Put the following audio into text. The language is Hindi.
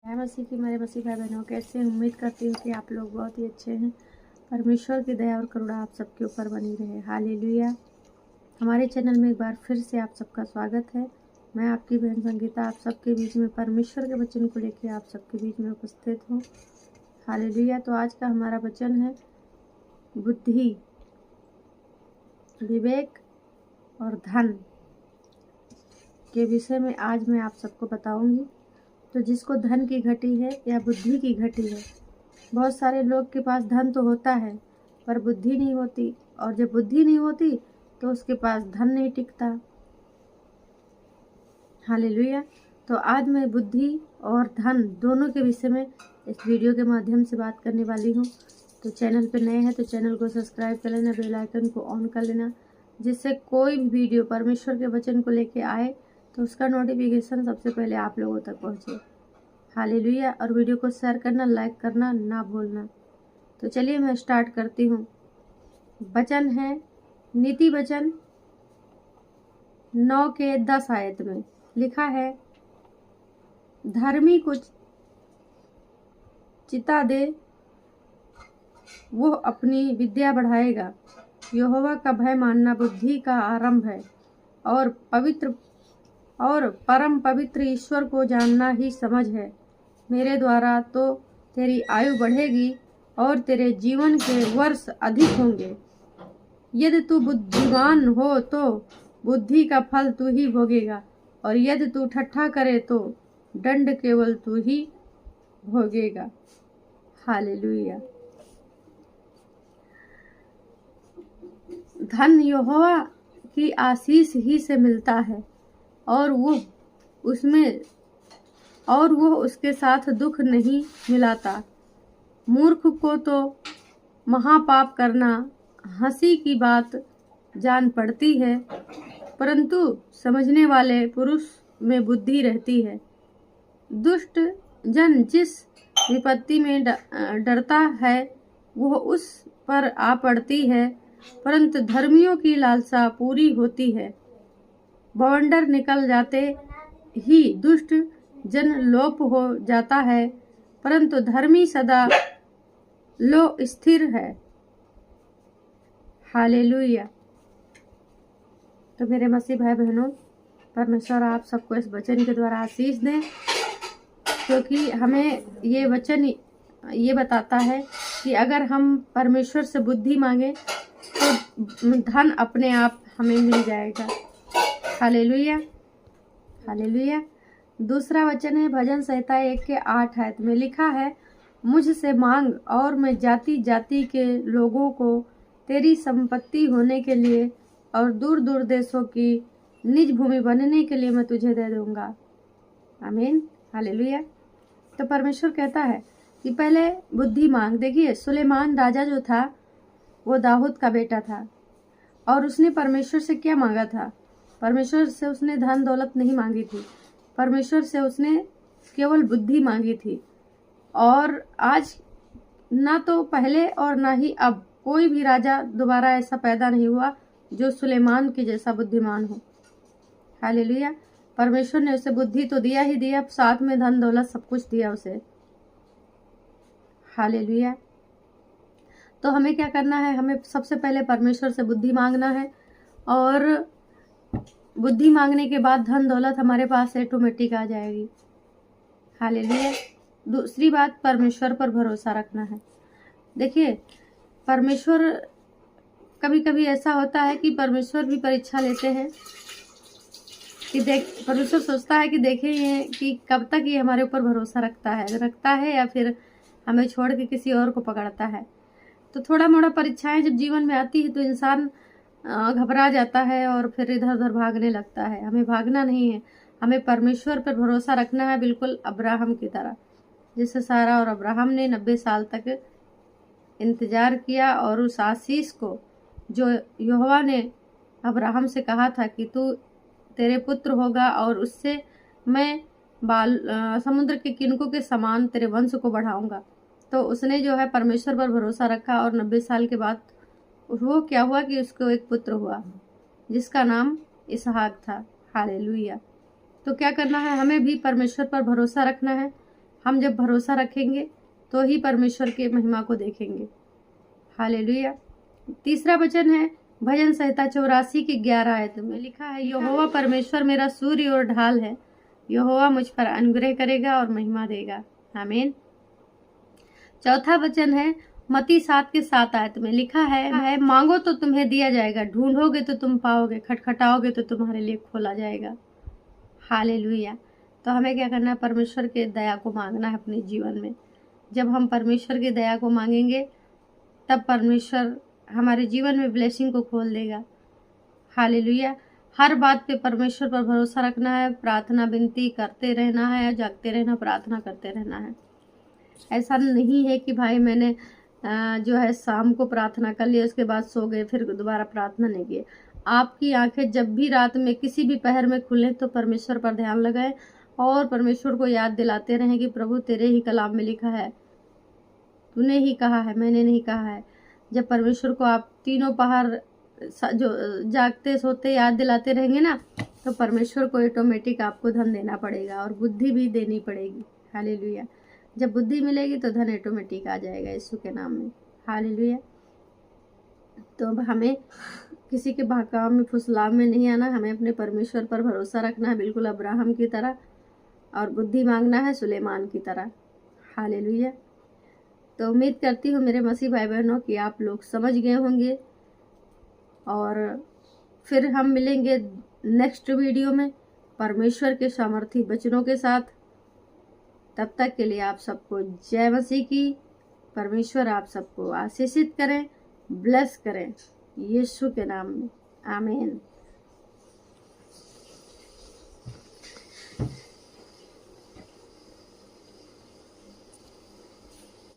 जय मसीह की मेरे मसीह भाई बहनों, कैसे हैं? उम्मीद करती हूँ कि आप लोग बहुत ही अच्छे हैं। परमेश्वर की दया और करुणा आप सबके ऊपर बनी रहे। हालेलुया। हमारे चैनल में एक बार फिर से आप सबका स्वागत है। मैं आपकी बहन संगीता आप सबके बीच में परमेश्वर के वचन को लेकर आप सबके बीच में उपस्थित हूँ। हालेलुया। तो आज का हमारा वचन है बुद्धि, विवेक और धन के विषय में आज मैं आप सबको बताऊंगी। तो जिसको धन की घटी है या बुद्धि की घटी है, बहुत सारे लोग के पास धन तो होता है पर बुद्धि नहीं होती, और जब बुद्धि नहीं होती तो उसके पास धन नहीं टिकता। हालेलुया। तो आज मैं बुद्धि और धन दोनों के विषय में इस वीडियो के माध्यम से बात करने वाली हूँ। तो चैनल पर नए हैं तो चैनल को सब्सक्राइब कर लेना, बेल आइकन को ऑन कर लेना, जिससे कोई भी वीडियो परमेश्वर के वचन को लेके आए तो उसका नोटिफिकेशन सबसे पहले आप लोगों तक पहुँचे। हालेलुया। और वीडियो को शेयर करना, लाइक करना ना भूलना। तो चलिए मैं स्टार्ट करती हूँ। वचन है नीति वचन 9 के 10 आयत में लिखा है, धर्मी को चिता दे, वो अपनी विद्या बढ़ाएगा। यहोवा का भय मानना बुद्धि का आरंभ है, और परम पवित्र ईश्वर को जानना ही समझ है। मेरे द्वारा तो तेरी आयु बढ़ेगी और तेरे जीवन के वर्ष अधिक होंगे। यदि तू बुद्धिमान हो तो बुद्धि का फल तू ही भोगेगा, और यदि तू ठट्ठा करे तो दंड केवल तू ही भोगेगा। हालेलुया। धन यहोवा की आशीष ही से मिलता है, और वो उसके साथ दुख नहीं मिलाता। मूर्ख को तो महापाप करना हंसी की बात जान पड़ती है, परंतु समझने वाले पुरुष में बुद्धि रहती है। दुष्ट जन जिस विपत्ति में डरता है वह उस पर आ पड़ती है, परंतु धर्मियों की लालसा पूरी होती है। बवंडर निकल जाते ही दुष्ट जन लोप हो जाता है, परंतु धर्मी सदा लो स्थिर है। हालेलुया। तो मेरे मसीह भाई बहनों, परमेश्वर आप सबको इस वचन के द्वारा आशीष दें, क्योंकि हमें ये वचन ये बताता है कि अगर हम परमेश्वर से बुद्धि मांगे तो धन अपने आप हमें मिल जाएगा। हालेलुया। हालेलुया। दूसरा वचन है भजन संहिता 1 के 8 आयत में लिखा है, मुझसे मांग और मैं जाति जाति के लोगों को तेरी संपत्ति होने के लिए और दूर दूर देशों की निज भूमि बनने के लिए मैं तुझे दे दूंगा। आमीन। हालेलुया। तो परमेश्वर कहता है कि पहले बुद्धि मांग। देखिए, सुलेमान राजा जो था वो दाऊद का बेटा था, और उसने परमेश्वर से क्या मांगा था? परमेश्वर से उसने धन दौलत नहीं मांगी थी, परमेश्वर से उसने केवल बुद्धि मांगी थी। और आज ना तो पहले और ना ही अब कोई भी राजा दोबारा ऐसा पैदा नहीं हुआ जो सुलेमान के जैसा बुद्धिमान हो। हालेलुया। परमेश्वर ने उसे बुद्धि तो दिया ही दिया, साथ में धन दौलत सब कुछ दिया उसे। हालेलुया। तो हमें क्या करना है? हमें सबसे पहले परमेश्वर से बुद्धि मांगना है, और बुद्धि मांगने के बाद धन दौलत हमारे पास ऑटोमेटिक आ जाएगी। हालेलुया। दूसरी बात, परमेश्वर पर भरोसा रखना है। देखिए, परमेश्वर कभी कभी ऐसा होता है कि परमेश्वर भी परीक्षा लेते हैं कि परमेश्वर सोचता है कि देखें ये कि कब तक ये हमारे ऊपर भरोसा रखता है या फिर हमें छोड़ के किसी और को पकड़ता है। तो थोड़ा मोड़ा परीक्षाएं जब जीवन में आती है तो इंसान घबरा जाता है और फिर इधर उधर भागने लगता है। हमें भागना नहीं है, हमें परमेश्वर पर भरोसा रखना है, बिल्कुल अब्राहम की तरह, जिससे सारा और अब्राहम ने 90 साल तक इंतजार किया, और उस आशीष को जो यहोवा ने अब्राहम से कहा था कि तू तेरे पुत्र होगा और उससे मैं समुद्र के किनकों के समान तेरे वंश को बढ़ाऊंगा, तो उसने जो है परमेश्वर पर भरोसा रखा, और 90 साल के बाद वो क्या हुआ कि उसको एक पुत्र हुआ जिसका नाम इसहाक था। हालेलुया। तो क्या करना है? हमें भी परमेश्वर पर भरोसा रखना है, हम जब भरोसा रखेंगे तो ही परमेश्वर के महिमा को देखेंगे। हालेलुया। तीसरा वचन है भजन संहिता 84 की 11 आयत में लिखा है, यहोवा परमेश्वर मेरा सूर्य और ढाल है, यहोवा मुझ पर अनुग्रह करेगा और महिमा देगा। आमीन। चौथा वचन है मत्ती 7 के 7 आयत में लिखा है, मांगो तो तुम्हें दिया जाएगा, ढूंढोगे तो तुम पाओगे, खटखटाओगे तो तुम्हारे लिए खोला जाएगा। हालेलुया। तो हमें क्या करना है? परमेश्वर के दया को मांगना है अपने जीवन में। जब हम परमेश्वर की दया को मांगेंगे तब परमेश्वर हमारे जीवन में ब्लेसिंग को खोल देगा। हालेलुया। हर बात पे परमेश्वर पर भरोसा रखना है, प्रार्थना विनती करते रहना है, जागते रहना, प्रार्थना करते रहना है। ऐसा नहीं है कि भाई मैंने जो है शाम को प्रार्थना कर लिया, उसके बाद सो गए, फिर दोबारा प्रार्थना नहीं की। आपकी आंखें जब भी रात में किसी भी पहर में खुलें तो परमेश्वर पर ध्यान लगाएं और परमेश्वर को याद दिलाते रहें कि प्रभु तेरे ही कलाम में लिखा है, तूने ही कहा है, मैंने नहीं कहा है। जब परमेश्वर को आप तीनों पहर जो जागते सोते याद दिलाते रहेंगे ना, तो परमेश्वर को ऑटोमेटिक आपको धन देना पड़ेगा और बुद्धि भी देनी पड़ेगी। हालेलुया। जब बुद्धि मिलेगी तो धन ऑटोमेटिक आ जाएगा यीशु के नाम में। हालेलुया। तो अब हमें किसी के बहकाव में फुसलाव में नहीं आना, हमें अपने परमेश्वर पर भरोसा रखना है, बिल्कुल अब्राहम की तरह, और बुद्धि मांगना है सुलेमान की तरह। हालेलुया। तो उम्मीद करती हूँ मेरे मसीह भाई बहनों कि आप लोग समझ गए होंगे, और फिर हम मिलेंगे नेक्स्ट वीडियो में परमेश्वर के सामर्थी वचनों के साथ। तब तक के लिए आप सबको जय मसीह की। परमेश्वर आप सबको आशीषित करें, ब्लेस करें यीशु के नाम में। आमीन।